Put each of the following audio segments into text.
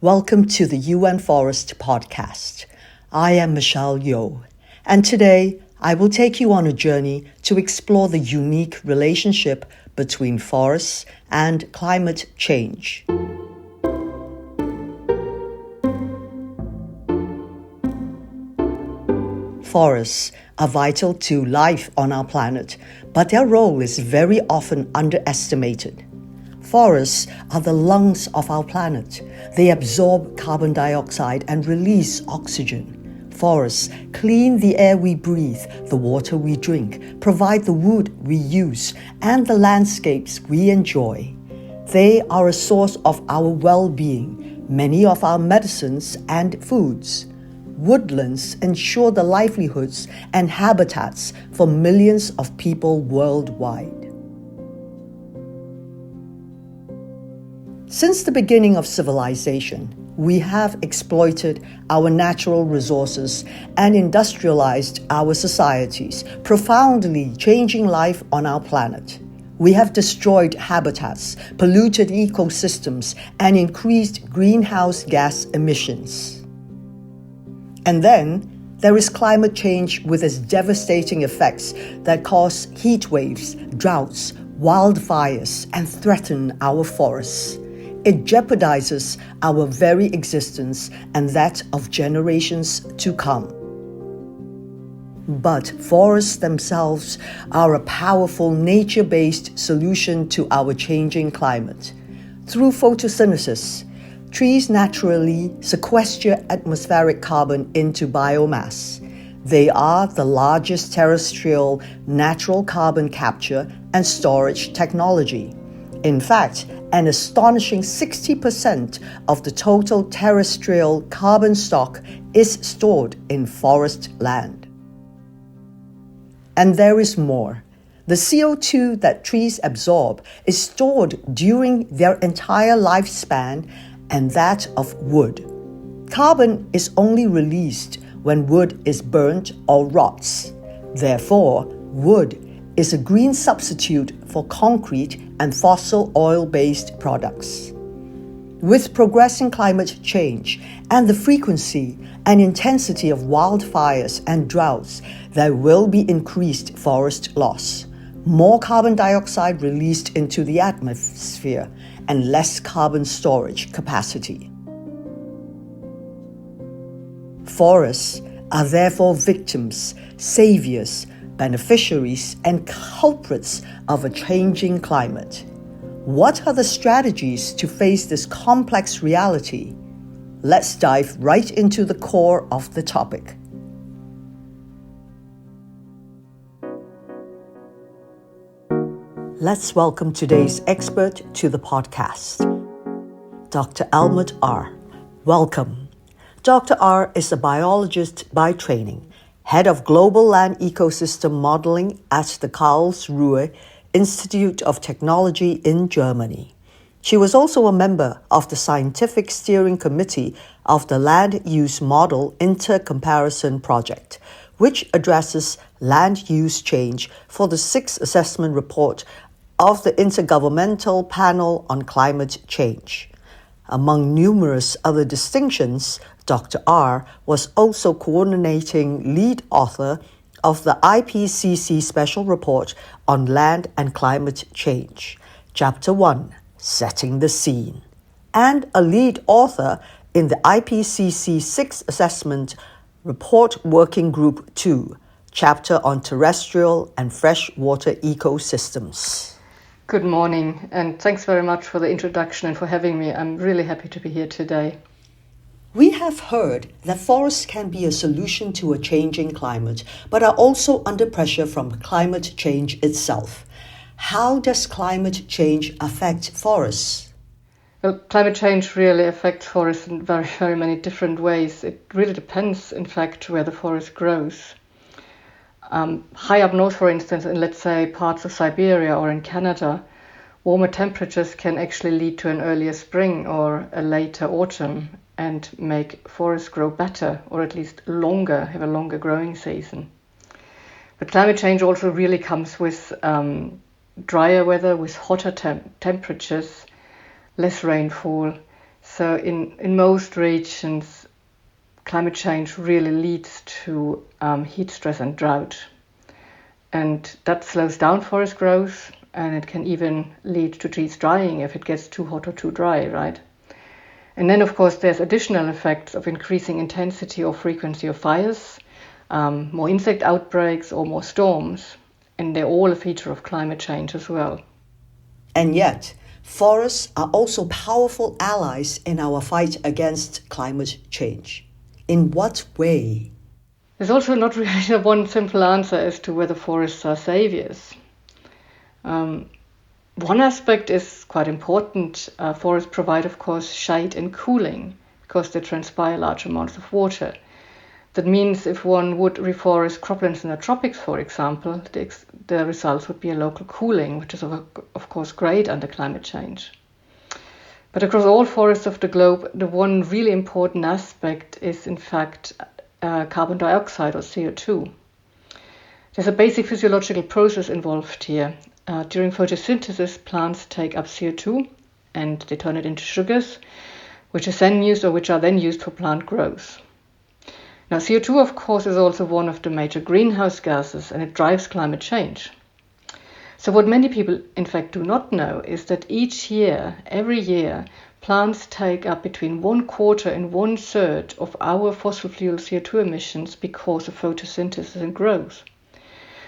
Welcome to the UN Forest podcast. I am Michelle Yeoh, and today I will take you on a journey to explore the unique relationship between forests and climate change. Forests are vital to life on our planet, but their role is very often underestimated. Forests are the lungs of our planet. They absorb carbon dioxide and release oxygen. Forests clean the air we breathe, the water we drink, provide the wood we use, and the landscapes we enjoy. They are a source of our well-being, many of our medicines and foods. Woodlands ensure the livelihoods and habitats for millions of people worldwide. Since the beginning of civilization, we have exploited our natural resources and industrialized our societies, profoundly changing life on our planet. We have destroyed habitats, polluted ecosystems, and increased greenhouse gas emissions. And then there is climate change with its devastating effects that cause heat waves, droughts, wildfires, and threaten our forests. It jeopardizes our very existence and that of generations to come. But forests themselves are a powerful nature-based solution to our changing climate. Through photosynthesis, trees naturally sequester atmospheric carbon into biomass. They are the largest terrestrial natural carbon capture and storage technology. In fact, an astonishing 60% of the total terrestrial carbon stock is stored in forest land. And there is more. The CO2 that trees absorb is stored during their entire lifespan, and that of wood. Carbon is only released when wood is burnt or rots. Therefore, wood is a green substitute for concrete and fossil oil-based products. With progressing climate change and the frequency and intensity of wildfires and droughts, there will be increased forest loss, more carbon dioxide released into the atmosphere, and less carbon storage capacity. Forests are therefore victims, saviors, beneficiaries, and culprits of a changing climate. What are the strategies to face this complex reality? Let's dive right into the core of the topic. Let's welcome today's expert to the podcast, Dr. Almut R. Welcome. Dr. R is a biologist by training, head of Global Land Ecosystem Modeling at the Karlsruhe Institute of Technology in Germany. She was also a member of the Scientific Steering Committee of the Land Use Model Intercomparison Project, which addresses land use change for the 6th assessment report of the Intergovernmental Panel on Climate Change. Among numerous other distinctions, Dr. R was also coordinating lead author of the IPCC Special Report on Land and Climate Change, Chapter 1, Setting the Scene, and a lead author in the IPCC 6th Assessment Report Working Group 2, Chapter on Terrestrial and Freshwater Ecosystems. Good morning, and thanks very much for the introduction and for having me. I'm really happy to be here today. We have heard that forests can be a solution to a changing climate, but are also under pressure from climate change itself. How does climate change affect forests? Well, climate change really affects forests in very, very many different ways. It really depends, in fact, where the forest grows. High up north, for instance, in, let's say, parts of Siberia or in Canada, warmer temperatures can actually lead to an earlier spring or a later autumn and make forests grow better, or at least longer, have a longer growing season. But climate change also really comes with drier weather, with hotter temperatures, less rainfall. So in most regions, climate change really leads to heat stress and drought. And that slows down forest growth, and it can even lead to trees dying if it gets too hot or too dry, right? And then, of course, there's additional effects of increasing intensity or frequency of fires, more insect outbreaks or more storms, and they're all a feature of climate change as well. And yet, forests are also powerful allies in our fight against climate change. In what way? There's also not really one simple answer as to whether forests are saviors. One aspect is quite important. Forests provide, of course, shade and cooling because they transpire large amounts of water. That means if one would reforest croplands in the tropics, for example, the results would be a local cooling, which is of course great under climate change. But across all forests of the globe, the one really important aspect is in fact carbon dioxide or CO2. There's a basic physiological process involved here. During photosynthesis, plants take up CO2 and they turn it into sugars, which are then used for plant growth. Now, CO2, of course, is also one of the major greenhouse gases, and it drives climate change. So what many people, in fact, do not know is that every year, plants take up between 1/4 and 1/3 of our fossil fuel CO2 emissions because of photosynthesis and growth.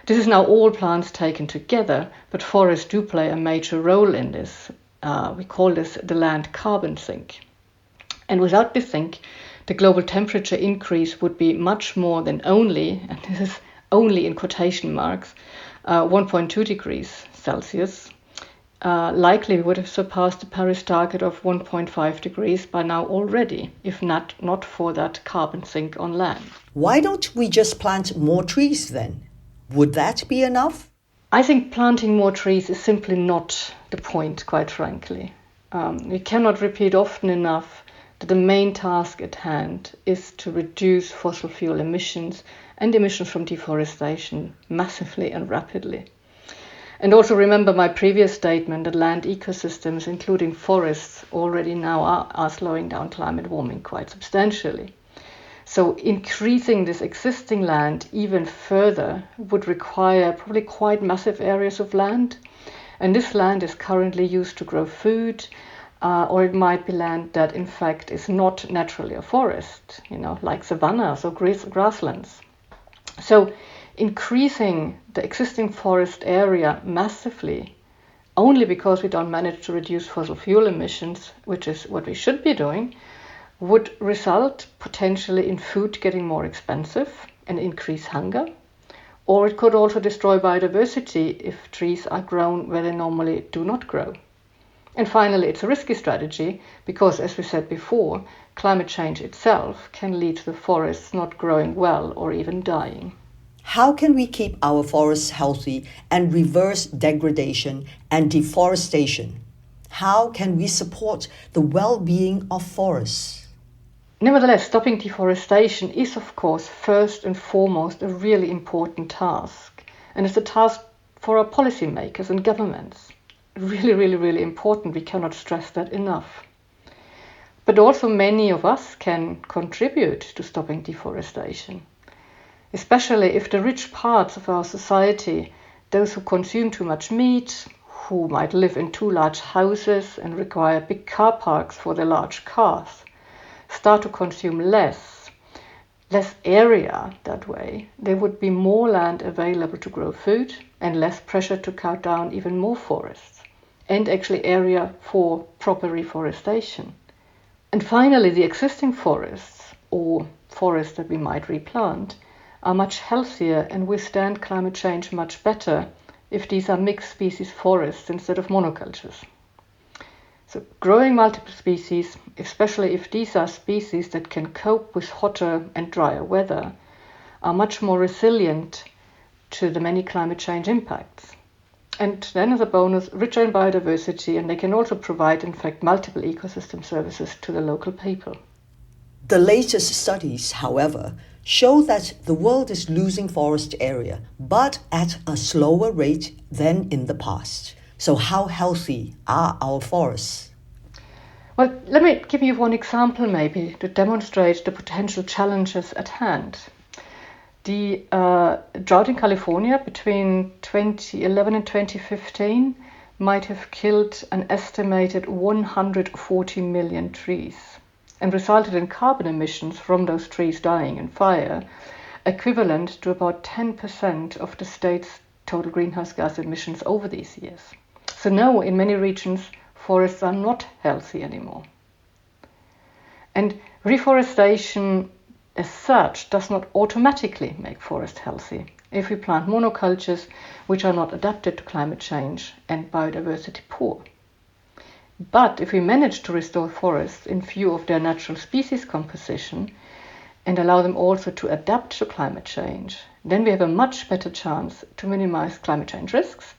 This is now all plants taken together, but forests do play a major role in this. We call this the land carbon sink. And without this sink, the global temperature increase would be much more than only, and this is only in quotation marks, 1.2 degrees Celsius. Likely we would have surpassed the Paris target of 1.5 degrees by now already, if not for that carbon sink on land. Why don't we just plant more trees then? Would that be enough? I think planting more trees is simply not the point, quite frankly. We cannot repeat often enough that the main task at hand is to reduce fossil fuel emissions and emissions from deforestation massively and rapidly. And also remember my previous statement that land ecosystems, including forests, already now are slowing down climate warming quite substantially. So increasing this existing land even further would require probably quite massive areas of land. And this land is currently used to grow food, or it might be land that in fact is not naturally a forest, like savannas or grasslands. So increasing the existing forest area massively, only because we don't manage to reduce fossil fuel emissions, which is what we should be doing, would result potentially in food getting more expensive and increase hunger. Or it could also destroy biodiversity if trees are grown where they normally do not grow. And finally, it's a risky strategy because, as we said before, climate change itself can lead to the forests not growing well or even dying. How can we keep our forests healthy and reverse degradation and deforestation? How can we support the well-being of forests? Nevertheless, stopping deforestation is, of course, first and foremost a really important task. And it's a task for our policymakers and governments. Really, really, really important. We cannot stress that enough. But also many of us can contribute to stopping deforestation, especially if the rich parts of our society, those who consume too much meat, who might live in too large houses and require big car parks for their large cars, start to consume less area that way, there would be more land available to grow food and less pressure to cut down even more forests, and actually area for proper reforestation. And finally, the existing forests, or forests that we might replant, are much healthier and withstand climate change much better if these are mixed species forests instead of monocultures. So growing multiple species, especially if these are species that can cope with hotter and drier weather, are much more resilient to the many climate change impacts. And then as a bonus, richer in biodiversity, and they can also provide, in fact, multiple ecosystem services to the local people. The latest studies, however, show that the world is losing forest area, but at a slower rate than in the past. So how healthy are our forests? Well, let me give you one example maybe to demonstrate the potential challenges at hand. The drought in California between 2011 and 2015 might have killed an estimated 140 million trees and resulted in carbon emissions from those trees dying in fire, equivalent to about 10% of the state's total greenhouse gas emissions over these years. So no, in many regions, forests are not healthy anymore. And reforestation as such does not automatically make forests healthy if we plant monocultures which are not adapted to climate change and biodiversity poor. But if we manage to restore forests in view of their natural species composition and allow them also to adapt to climate change, then we have a much better chance to minimize climate change risks.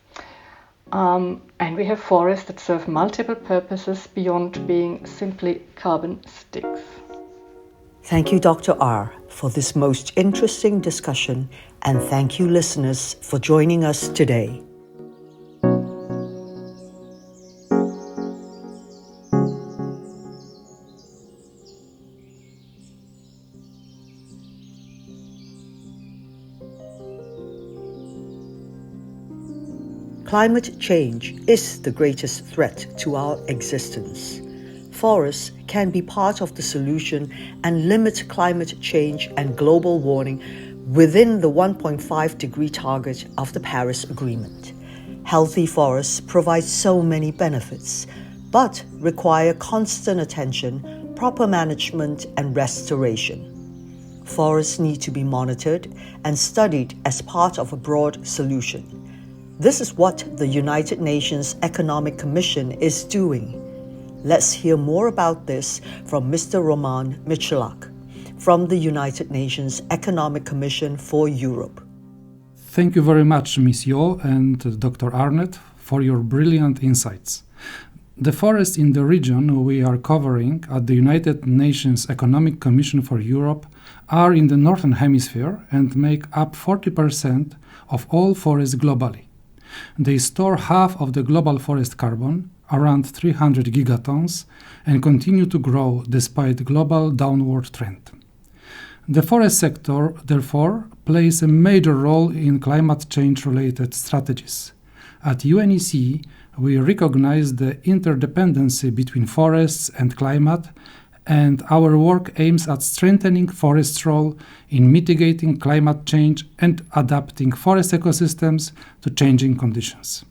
And we have forests that serve multiple purposes beyond being simply carbon sinks. Thank you, Dr. R, for this most interesting discussion, and thank you, listeners, for joining us today. Climate change is the greatest threat to our existence. Forests can be part of the solution and limit climate change and global warming within the 1.5 degree target of the Paris Agreement. Healthy forests provide so many benefits, but require constant attention, proper management, and restoration. Forests need to be monitored and studied as part of a broad solution. This is what the United Nations Economic Commission is doing. Let's hear more about this from Mr. Roman Michalak from the United Nations Economic Commission for Europe. Thank you very much, Ms. Yeoh and Dr. Arneth, for your brilliant insights. The forests in the region we are covering at the United Nations Economic Commission for Europe are in the Northern Hemisphere and make up 40% of all forests globally. They store half of the global forest carbon, around 300 gigatons, and continue to grow despite global downward trend. The forest sector, therefore, plays a major role in climate change-related strategies. At UNECE, we recognize the interdependency between forests and climate, and our work aims at strengthening forests' role in mitigating climate change and adapting forest ecosystems to changing conditions.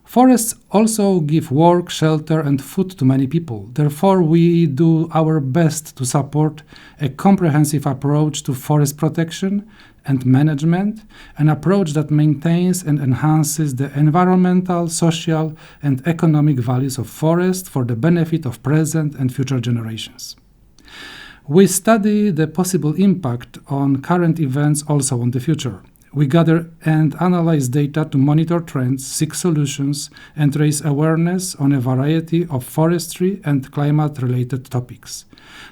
Forests also give work, shelter, and food to many people. Therefore, we do our best to support a comprehensive approach to forest protection and management, an approach that maintains and enhances the environmental, social, and economic values of forests for the benefit of present and future generations. We study the possible impact on current events also on the future. We gather and analyze data to monitor trends, seek solutions, and raise awareness on a variety of forestry and climate-related topics.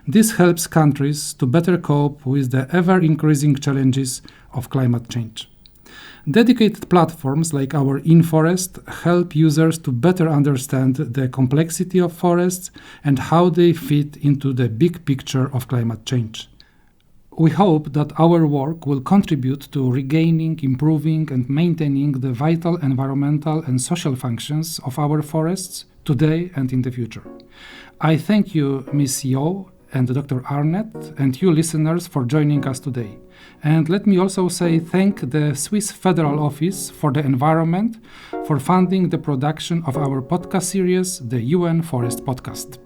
This helps countries to better cope with the ever-increasing challenges of climate change. Dedicated platforms like our InForest help users to better understand the complexity of forests and how they fit into the big picture of climate change. We hope that our work will contribute to regaining, improving, and maintaining the vital environmental and social functions of our forests today and in the future. I thank you, Ms. Yeoh and Dr. Arneth, and you listeners for joining us today. And let me also say thank the Swiss Federal Office for the Environment for funding the production of our podcast series, the UN Forest Podcast.